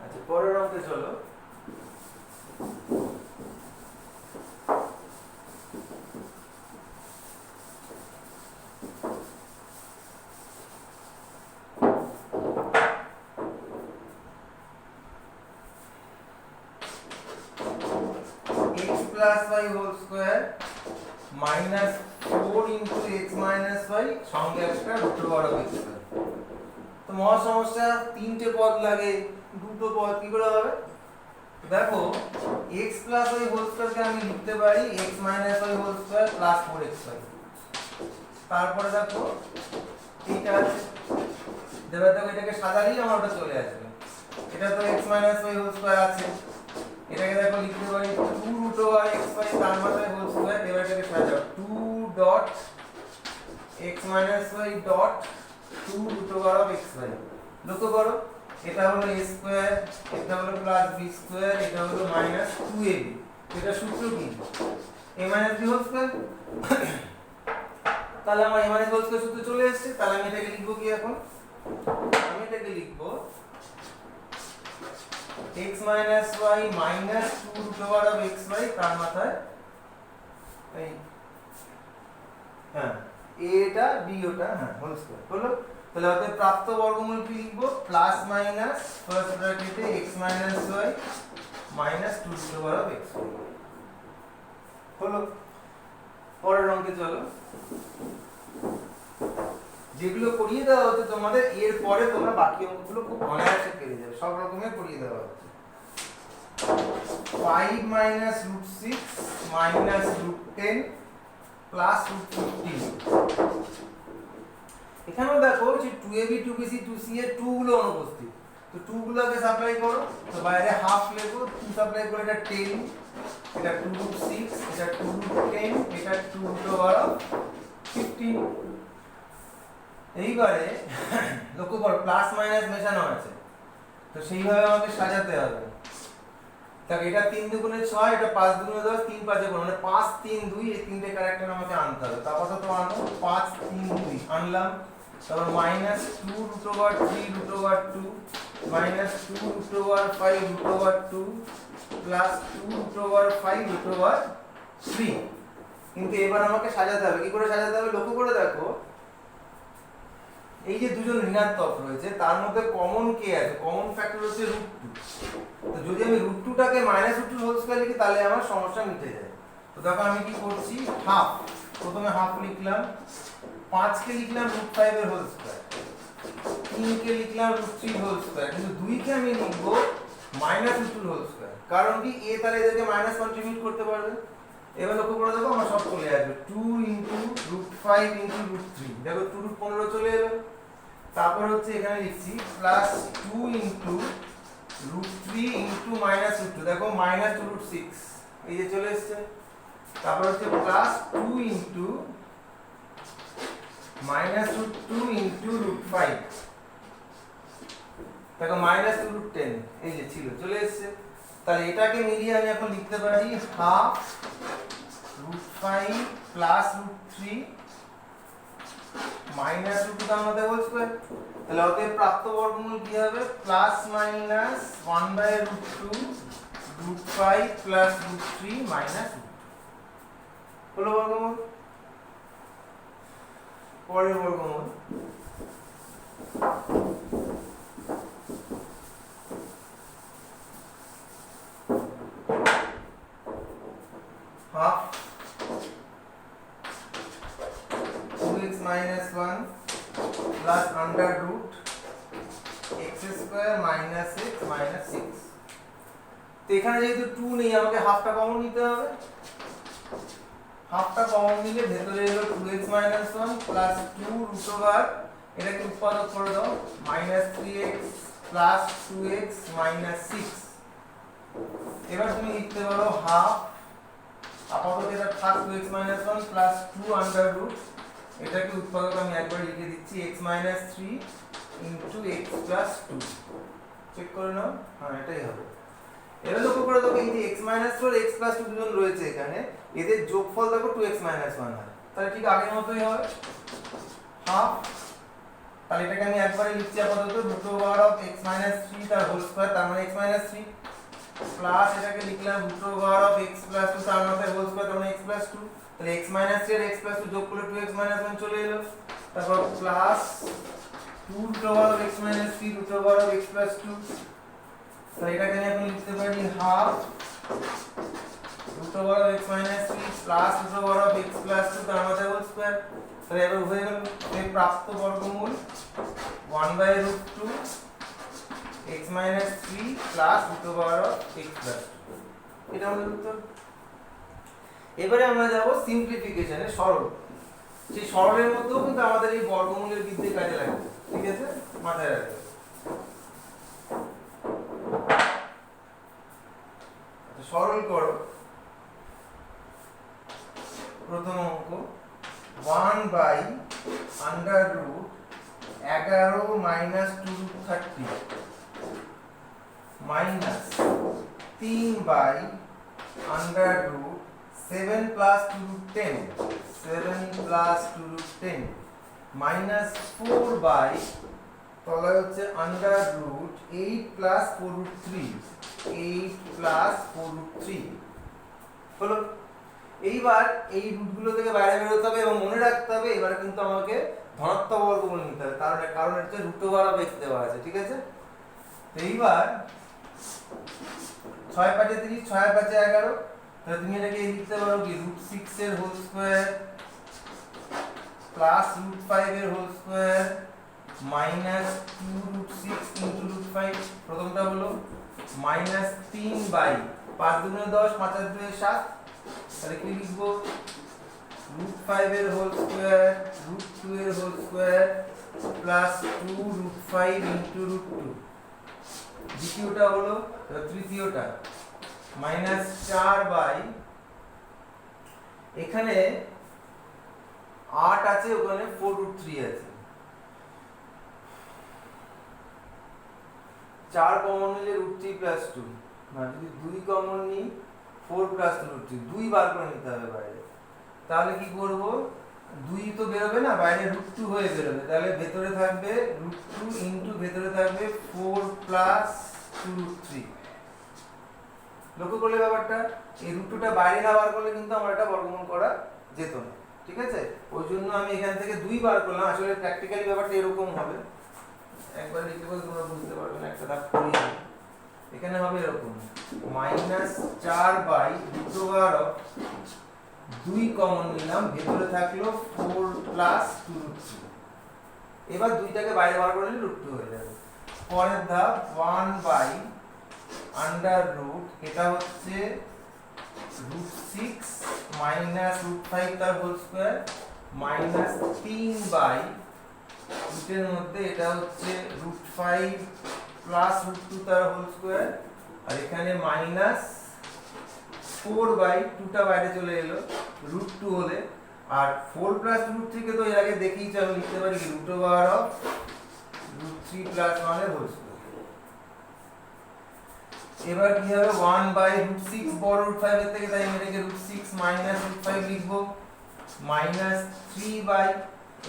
আচ্ছা পরের অঙ্কে চলো। x plus y whole square minus 4 into x minus y সঙ্গে একটা root over of x square. তো মহা সমস্যা তিনটে পদ লাগে দুটো পদ কি করে হবে? দেখো x plus y whole square কে আমি লিখতে পারি x minus y whole square plus 4xy। তারপরে দেখো এইটা আছে এবার দেখো এটাকে সাজালেই আমার ওটা চলে আসবে। এটা তো x minus y whole square আছে, এটাকে দেখো লিখতে পারি 2 root over xy তার মাথায় হোল স্কয়ার। এবার এটাকে সাজাও 2 dot x minus y dot 2 root over of xy। লক্ষ্য করো এটা হলো a স্কয়ার, এটা হলো প্লাস b স্কয়ার, এটা হলো মাইনাস 2ab। এটা সূত্র কি a minus b whole square. তাহলে আমার a minus হোল স্কয়ার সূত্র চলে এসেছে। তাহলে আমি এটাকে লিখব কি এখন? আমি এটাকে লিখব x minus y minus 2 root over of xy তার মাথায় এই হ্যাঁ a টা b ওটা হ্যাঁ হোল স্কয়ার হলো। তাহলে অতএব প্রাপ্ত বর্গমূল কি লিখব? প্লাস মাইনাস ফার্স্ট ব্র্যাকেটে x minus y minus 2 root over of xy হলো। পরের অঙ্কে চলো। যেগুলো করিয়ে দেওয়া হচ্ছে তোমাদের এর পরে তোমরা বাকি অঙ্কগুলো খুব অনায়াসে পেরে যাবে, সব রকমের করিয়ে দেওয়া হচ্ছে। 5 minus root 6 minus root 10 plus root 15। এখানেও দেখো যে 2ab 2bc 2c এর 2 গুলো অনুপস্থিত। তো 2 গুলোকে সাপ্লাই করো, তো বাইরে হাফ লেখো, 2 সাপ্লাই করে এটা 10, এটা 2 root 6, এটা 2 root 10, এটা 2 root over 15। এইবারে লক্ষ্য করো প্লাস মাইনাস মেশানো আছে, তো সেইভাবে আমাকে সাজাতে হবে। তাহলে এটা 3 দুগুণে 6, এটা 5 দুগুণে 10, 3 5 গুণ মানে 5 3 2 এই তিনটে ক্যারেক্টার আমাকে আনতে হবে। তারপর তো আনো 5 3 2 আনলাম। তারপর minus 2 root over 3 root over 2 minus 2 root over 5 root over 2 plus 2 root over 5 root over 3। কিন্তু এবার আমাকে সাজাতে হবে। কি করে সাজাতে হবে? লক্ষ্য করে দেখো এই যে দুজন ঋণাত্মক রয়েছে তার মধ্যে কমন কে আছে? কমন ফ্যাক্টর হচ্ছে √2। তো যদি আমি √2 টাকে মাইনাস √2 হোল স্কয়ার লিখি তাহলে আমার সমস্যা মিটে যায়। তো দেখো আমি কি করছি, হাফ প্রথমে হাফ লিখলাম, 5 কে লিখলাম √5 এর হোল স্কয়ার, 3 কে লিখলাম √3 হোল স্কয়ার, কিন্তু 2 কে আমি লিখব মাইনাস √2 হোল স্কয়ার। কারণ কি a তাহলে এদেরকে মাইনাস কন্ট্রিবিউট করতে পারবে। এবার লক্ষ্য করে দেখো আমার সব চলে আসবে 2 * √5 * √3। দেখো 2 √ 15 চলে এলো। তারপর হচ্ছে এখানে লিখছি প্লাস 2 * √3 * মাইনাস √2। দেখো মাইনাস 2 √6 এই যে চলে এসেছে। তারপর হচ্ছে প্লাস 2 * মাইনাস √2 * √5। দেখো মাইনাস 2 √10 এই যে ছিল চলে এসেছে। তাহলে এটাকে মিলিয়ে আমি এখন লিখতে পারি half root 5 plus root 3 minus root তার মধ্যে হোল স্কয়ার। তাহলে অতএব প্রাপ্ত বর্গমূল কি হবে plus minus 1/√2 root 5 plus root 3 minus হলো বর্গমূল। পরের বর্গমূল half 2x minus 1 plus under root x square minus x minus 6। তো এখানে যেহেতু 2 নেই আমাকে হাফটা কমন নিতে হবে। হাফটা কমন নিলে ভেতরে এলো 2x minus 1 plus 2 root over এটাকে উৎপাদক করে দাও minus 3x plus 2x minus 6। এবার তুমি লিখতে পারো হাফ আপাতত এটা থাক 2x minus 1 plus 2 under root এটাকে উৎপাদক আমি একবার লিখে দিচ্ছি x minus 3 into x plus 2। Check করে নাও, হ্যাঁ এটাই হবে। এবার লক্ষ্য করে দেখো এই যে x minus 4 x plus 2 দুজন রয়েছে এখানে, এদের যোগফল দেখো 2x minus 1 হয়, তাহলে ঠিক আগের মতোই হবে হাফ। তাহলে এটাকে আমি একবারে লিখছি আপাতত root over of x minus 3 তার হোল স্কয়ার, তার মানে x minus 3 প্লাস এটাকে লিখলাম root over of x plus 2 তার মানে হোল স্কয়ার, তার মানে x plus 2। তাহলে x minus 3 আর x plus 2 যোগ করলে 2x minus 1 চলে এলো, তারপর plus 2 root over of x minus 3 root over of x plus 2। তাহলে এটাকে আমি লিখতে পারি half root over of x minus 3 plus root over of x plus 2 তার মানে হোল স্কয়ার। তাহলে এবার হয়ে গেল এই প্রাপ্ত বর্গমূল 1/√2 x minus 3 plus root over of x plus 2। এটা আমাদের উত্তর। এবারে আমরা যাব সিম্পলিফিকেশনে, সরল। সেই সরলের মধ্যেও কিন্তু আমাদের এই বর্গমূলের বিদ্যে কাজে লাগবে, ঠিক আছে, মাথায় রাখবে। সরল করো প্রথম অঙ্ক 1/11 minus 2 root 30 minus 3/7 plus 2 root 10 7 plus 2 root 10 minus 4 তলায় হচ্ছে under root 8 plus 4 root 3 8 plus 4 root 3 হলো। এইবার এই রুটগুলো থেকে বাইরে বের হতে হবে এবং মনে রাখতে হবে এবারে কিন্তু আমাকে ধনাত্মক বর্গমূল নিতে হবে, কারণ এটা root over of x দেওয়া আছে, ঠিক আছে। তো এইবার 6 5 30 6 5 11, তাহলে তুমি এটাকে লিখতে পারো কি √6 এর হোল স্কয়ার প্লাস √5 এর হোল স্কয়ার মাইনাস 2 √6 ইনটু √5। প্রথমটা হলো মাইনাস 3/5 দুগুণে 10 5 আর 2 7, তাহলে কি লিখবো √5 এর হোল স্কয়ার √2 এর হোল স্কয়ার প্লাস 2 √5 ইনটু √2। দ্বিতীয়টা হলো তৃতীয়টা মাইনাস 4 এখানে 8 আছে, ওখানে 4 √3 আছে, 4 কমন নিলে √3 প্লাস 2, না যদি 2 কমন নিই 4 প্লাস 2 2 বার করে নিতে হবে বাইরে। তাহলে কি করব 2 তো বেরোবে না, বাইরে √2 হয়ে বেরোবে, তাহলে ভেতরে থাকবে √2 ইনটু ভেতরে থাকবে 4 প্লাস 2 √3। লক্ষ্য করলে ব্যাপারটা এই √2টা বাইরে না বার করলে কিন্তু আমার এটা বর্গমূল করা যেত না, ঠিক আছে। ওই জন্য আমি এখান থেকে 2 বার করলাম। আসলে প্র্যাকটিক্যালি ব্যাপারটা এরকম হবে, একবার লিখে বলতে তোমরা বুঝতে পারবে না, একটা দাগ করি এখানে হবে এরকম মাইনাস 4/√2 কমন নিলাম, ভেতরে থাকলো 4 প্লাস 2 √3। এবার 2টাকে বাইরে বার করে নিলে √2 হয়ে যাবে। পরের ধাপ 1/√, এটা হচ্ছে √6 মাইনাস √5 তার হোল স্কয়ার মাইনাস 3/, রুটের মধ্যে এটা হচ্ছে √5 প্লাস √2 তার হোল স্কয়ার, আর এখানে মাইনাস 4/2টা বাইরে চলে এলো √2 হলে, আর 4 প্লাস √3 কে তো এর আগে দেখিয়েছি, আমি লিখতে পারি √3 + 1 এর হোল স্কয়ার। এবার কি হবে 1/√6 বড় √5 এর থেকে, তাই আমি এটাকে √6 -√5 লিখব, -3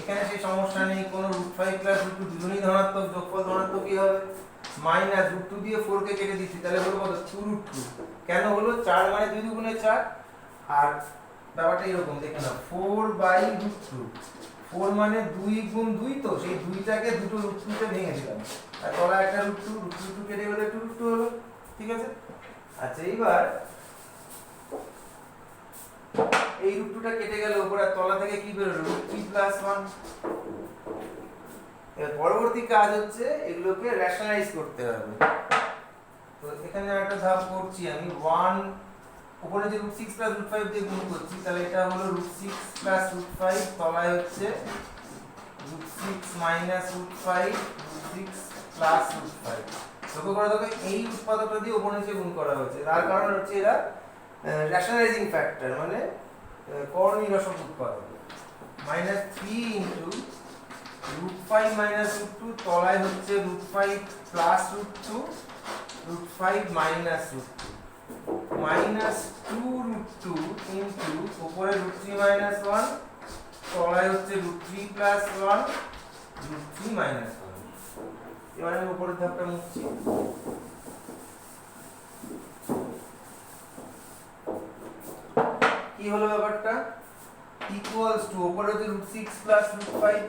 এখানে সেই সমস্যা নেই, কোন √5 +√2 দুজনেই ধনাত্মক, যোগফল ধনাত্মক কি হবে, -√2 দিয়ে 4 কে কেটে দিচ্ছি, তাহলে হলো কত 2√2। কেন হলো 4 মানে 2 দুগুণে 4, আর ব্যাপারটা এরকম দেখে নাও 4/√2, 4 মানে 2 গুণ 2, তো সেই 2টাকে দুটো √2 তে ভেঙে দিলাম, আর তলা একটা √2 কেটে গেলে 2√2 হলো, ঠিক আছে। আচ্ছা এইবার এই √2টা কেটে গেল, উপরে তলা থেকে কি বেরোলো √3 + 1। এর পরবর্তী কাজ হচ্ছে এগুলোকে রেশনালাইজ করতে হবে। তো এখানে একটা ধাপ করছি আমি, 1 উপরে যে √6 + √5 দিয়ে গুণ করছি, তাহলে এটা হলো √6 + √5, তলায় হচ্ছে √6 - √5, √6 + √5। লক্ষ্য করে দেখো এই উৎপাদকটা দিয়ে উপর নিচে গুণ করা হচ্ছে, তার কারণ হচ্ছে এরা রেশনালাইজিং ফ্যাক্টর, মানে করণীয় রসক উৎপাদক। -3 √5 - √2, তলায় হচ্ছে √5 + √2, √5 - √2, -2√2 উপরে √3 - 1, তলায় হচ্ছে √3 + 1, √3 - 1। এবার আমি উপরের ধাপটা মুছছি। কি হলো ব্যাপারটা, ইকুয়ালস টু উপরে হচ্ছে √6 + √5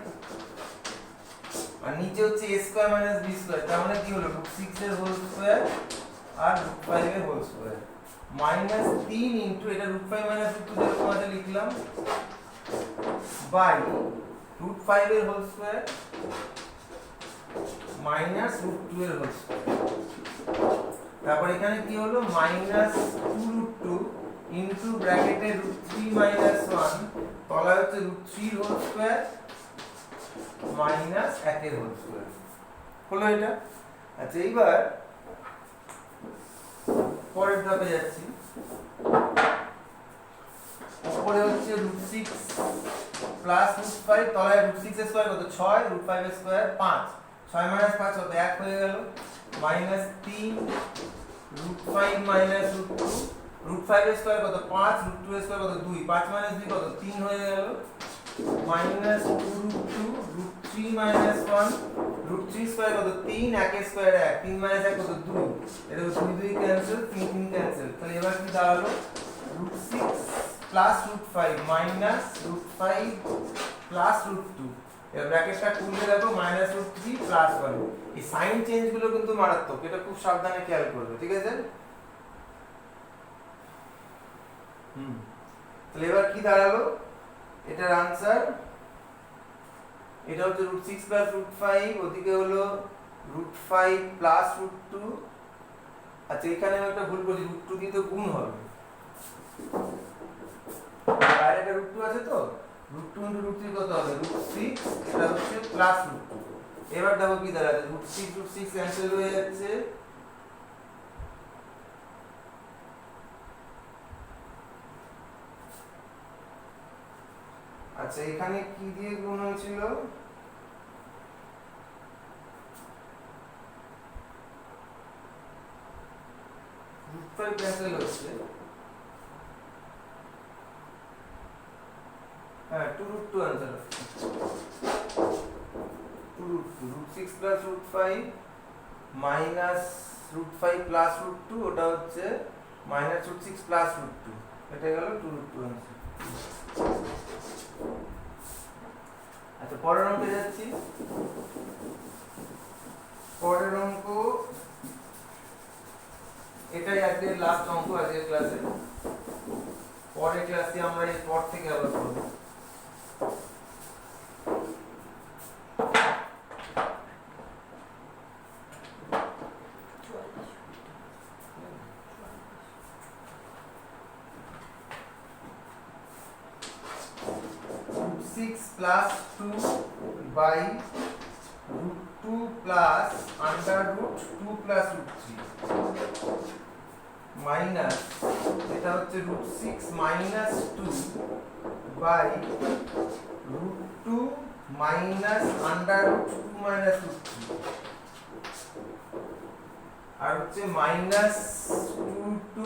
আর নিচে হচ্ছে a² - b², তার মানে কি হলো √6 এর হোল স্কয়ার আর √5 এর হোল স্কয়ার, -3 এটা √5 - √2 যেরকম আছে লিখলাম, বাই √5 এর হোল স্কয়ার -√2 এর হোল স্কয়ার। তারপর এখানে কি হলো -2√2 ইনটু ব্র্যাকেটে √3 - 1, তলায় হচ্ছে √3 এর হোল স্কয়ার -1 এর হোল স্কয়ার হলো এটা। আচ্ছা এইবার পরের ধাপে যাচ্ছি। উপরে হচ্ছে √6 + √5, তলায় √6 এর স্কয়ার কত 6, √5 এর স্কয়ার 5, 6 - 5 কত 1 হয়ে গেল, -3 √5 - √2, √5 এর স্কয়ার কত 5, √2 এর স্কয়ার কত 2, 5 - 2 কত 3 হয়ে গেল, -2√2 √3 - 1, √3 স্কয়ার কত 3, 1 এর স্কয়ার 1, 3 - 1 কত 2, এটা 2 2 ক্যান্সেল, 3 3 ক্যান্সেল, তাহলে এবার কি দাঁড়ালো √6 + √5 -√5 + √2, এর ব্র্যাকেটটা খুললে দেখো -√3 + 1। এই সাইন চেঞ্জ গুলো কিন্তু মারাত্মক, এটা খুব সাবধানে খেয়াল করবে, ঠিক আছে। তাহলে এবার কি দাঁড়ালো, এটার आंसर এটা হচ্ছে √6 + √5, ওদিকে হলো √5 + √2। আচ্ছা এখানে আমি একটা ভুল করেছি, √2 দিয়ে তো গুণ হবে, বাইরে একটা √2 আছে, তো √2 * √3 কত হবে √6, এটা হচ্ছে +√2। এবার দেখো কি দাঁড়াচ্ছে, √6 ক্যান্সেল হয়ে যাচ্ছে, আচ্ছা এখানে কি দিয়ে গুণ হয়েছিল, √5 ক্যান্সেল হচ্ছে, হ্যাঁ 2√2 आंसर হচ্ছে 2√2, √6 + √5 -√5 + √2, ওটা হচ্ছে -√6 + √2, এটা গেল 2√2 आंसर। আচ্ছা পরের অঙ্কে যাচ্ছি। পরের অঙ্ক, এটাই আজকের লাস্ট অঙ্ক আজকের ক্লাসে, পরের ক্লাসে আমরা এই পর থেকে আবার করব। √6 + 2 by √2 plus √2 plus √3 মাইনাস, এটা হচ্ছে √6 minus 2 by √2 minus √2 minus √3। আর হচ্ছে মাইনাস টু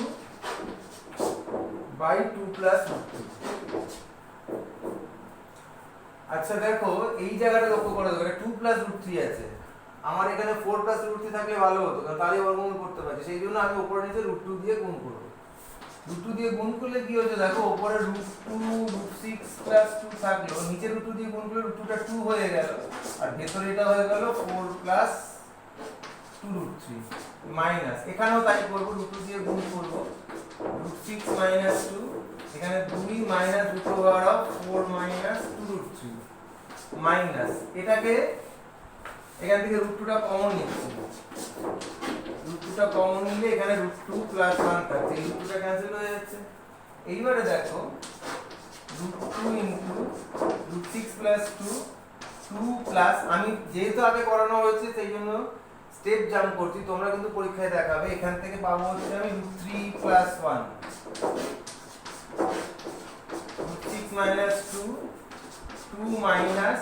বাই 2 প্লাস √2। আচ্ছা দেখো এই জায়গাটা লক্ষ্য করো, এটা 2 প্লাস √3 আছে, আমার এখানে 4 প্লাস √3 থাকলে ভালো হতো, কারণ তাহলে বর্গমূল করতে পারছি, সেই জন্য আমি উপরে নিচে √2 দিয়ে গুণ করব। √2 দিয়ে গুণ করলে কি হচ্ছে দেখো, উপরে √2 √6 প্লাস 2 থাকলো, নিচে √2 দিয়ে গুণ করলে √2টা 2 হয়ে গেল, আর ভেতরে এটা হয়ে গেল 4 প্লাস 2√3 মাইনাস, এখানেও তাই করব, √2 দিয়ে গুণ করব, √6 মাইনাস 2, এখানে 2 মাইনাস √4 মাইনাস 2√3 মাইনাস, এটাকে এখান থেকে √2টা কমন নিচ্ছি, √2টা কমন নিলে এখানে √2 প্লাস 1 থাকছে, এই √2টা ক্যান্সেল হয়ে যাচ্ছে। এইবারে দেখো √2 ইনটু √6 প্লাস 2 2 প্লাস, আমি যেহেতু আগে করানো হয়েছে সেই জন্য স্টেপ জাম্প করছি, তোমরা কিন্তু পরীক্ষায় দেখাবে, এখান থেকে পাবো হচ্ছে আমি √3 প্লাস 1 √6 মাইনাস 2 2 মাইনাস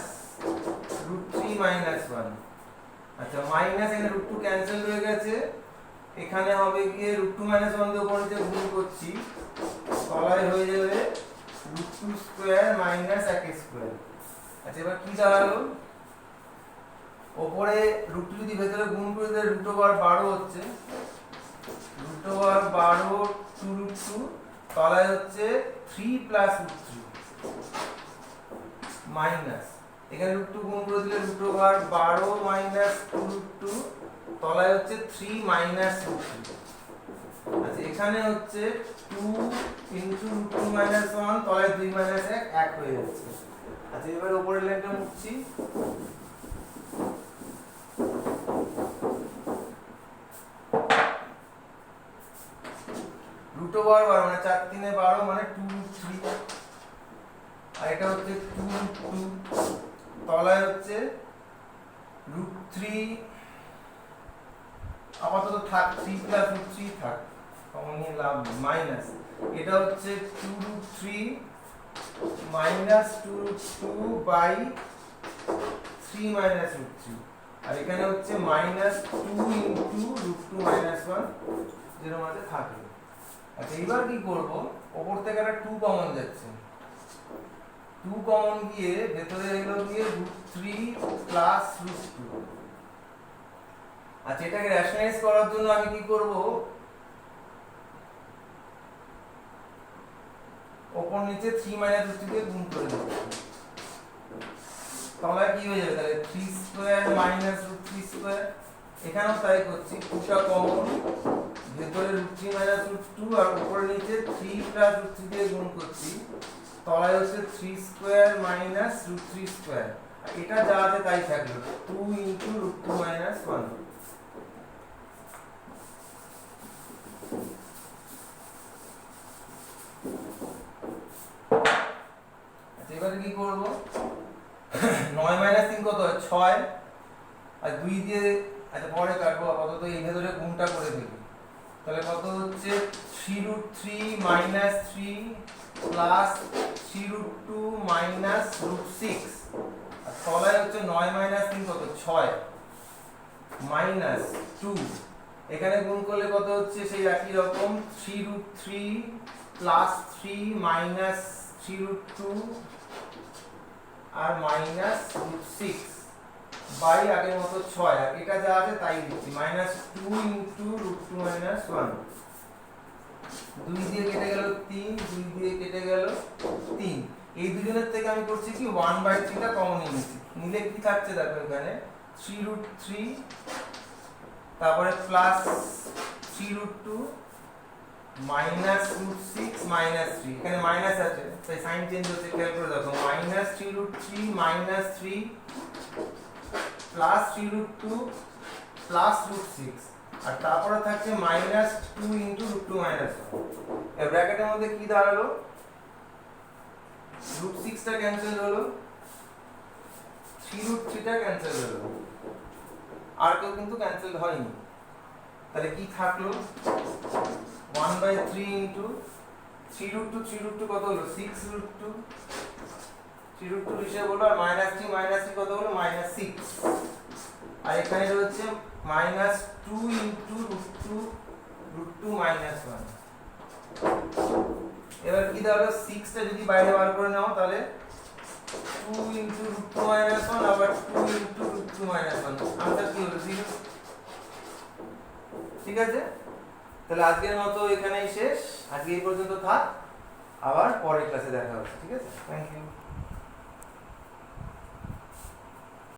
√3 মাইনাস 1। আচ্ছা মাইনাস, এখানে √2 ক্যান্সেল হয়ে গেছে, এখানে হবে গিয়ে √2 মাইনাস 1 দিয়ে উপর নিচে গুণ করছি, তলায় হয়ে যাবে √2 স্কয়ার মাইনাস 1 স্কয়ার। আচ্ছা এবার কি দাঁড়ালো, উপরে √2 যদি ভেতরে গুণ করে দিলে √12 হচ্ছে, √12 2√2, তলায় হচ্ছে 3 প্লাস √3 মাইনাস, এখানে √2 গুণ করে দিলে √12 মাইনাস 2√2, তলায় হচ্ছে 3 মাইনাস √3। আচ্ছা এখানে হচ্ছে 2 ইনটু √2 মাইনাস 1, তলায় 2 মাইনাস 1 1 হয়ে যাচ্ছে। আচ্ছা এবার উপরের লাইনটা মুছছি, √12 মানে 4 3 12 মানে 2√3, আর এটা হচ্ছে 2√2, তলায় হচ্ছে √3 আপাতত থাক, 3 প্লাস √3 থাক, কমন নিয়ে লাভ মাইনাস, এটা হচ্ছে 2√3 মাইনাস 2√2 বাই 3 মাইনাস √3, আর এখানে হচ্ছে মাইনাস 2 ইনটু √2 মাইনাস 1 যেরকম আছে থাকলো। আচ্ছা এবার কি করব, উপর থেকে একটা 2 কমন যাচ্ছে, 2 কমন গিয়ে ভেতরে এলো গিয়ে √3 প্লাস √2। আচ্ছা এটাকে রেশনালাইজ করার জন্য আমি কি করব, উপর নিচে 3 মাইনাস √3 দিয়ে গুণ করে দেব, তাহলে কি হয়ে যাবে, তাহলে 3 স্কয়ার মাইনাস √3 স্কয়ার, এখানেও তাই করছি, 2টা কমন, ভেতরে √3 মাইনাস √2 আর উপরে নিচে 3 প্লাস √3 দিয়ে গুণ করছি, তলায় হচ্ছে 3 স্কয়ার মাইনাস √3 স্কয়ার, আর এটা যা আছে তাই থাকলো, 2 ইনটু √2 মাইনাস 1। আচ্ছা এবারে কি করব, 9 মাইনাস 3 কত হয় 6, আর 2 দিয়ে, আচ্ছা পরে কাটবো, আপাতত এই ভেতরে গুণটা করে ফেলি, তাহলে কত হচ্ছে 3√3 মাইনাস 3 প্লাস 3√2 মাইনাস √6, আর তলায় হচ্ছে 9 মাইনাস 3 কত 6 মাইনাস 2, এখানে গুণ করলে কত হচ্ছে সেই একই রকম 3√3 প্লাস 3 মাইনাস 3√2 আর মাইনাস √6 বাই আগের মতো 6, আর এটা যা আছে তাই দিচ্ছি, মাইনাস 2 ইনটু √2 মাইনাস 1, 2 দিয়ে কেটে গেল 3, 2 দিয়ে কেটে গেল 3, এই দুজনের থেকে আমি করছি কি 1/3 টা কমন নিয়েছি, নিলে কি থাকছে দেখো এখানে 3√3, তারপরে প্লাস 3√2 মাইনাস √6 মাইনাস 3, এখানে মাইনাস আছে তাই সাইন চেঞ্জ হচ্ছে, খেয়াল করে দেখো, মাইনাস 3√3 মাইনাস 3 প্লাস 3√2 প্লাস √6, আর তারপরে থাকছে মাইনাস 2 ইনটু √2 মাইনাস 1। এই ব্র্যাকেটের মধ্যে কি দাঁড়ালো, √6 টা ক্যান্সেল হলো, 3√3 টা ক্যান্সেল হলো, আর কেউ কিন্তু ক্যান্সেল হয়নি, তাহলে কি থাকলো 1/3 ইনটু 3√2 কত হলো 6√2, 3√2 হিসাব হলো, আর -3 কত হলো -6, আর এখানে রয়েছে -2 ইন্টু √2 -1। এবার কি দাঁড়ালো 6 টা যদি বাইরে বার করে নাও তাহলে 2 ইন্টু √2 -1 আবার 2 ইন্টু √2 -1, আনসার কি হলো 0। ঠিক আছে, তাহলে আজকের মতো এখানেই শেষ, আজকে এই পর্যন্ত থাক, আবার পরের ক্লাসে দেখা হচ্ছে। ঠিক আছে, থ্যাংক ইউ।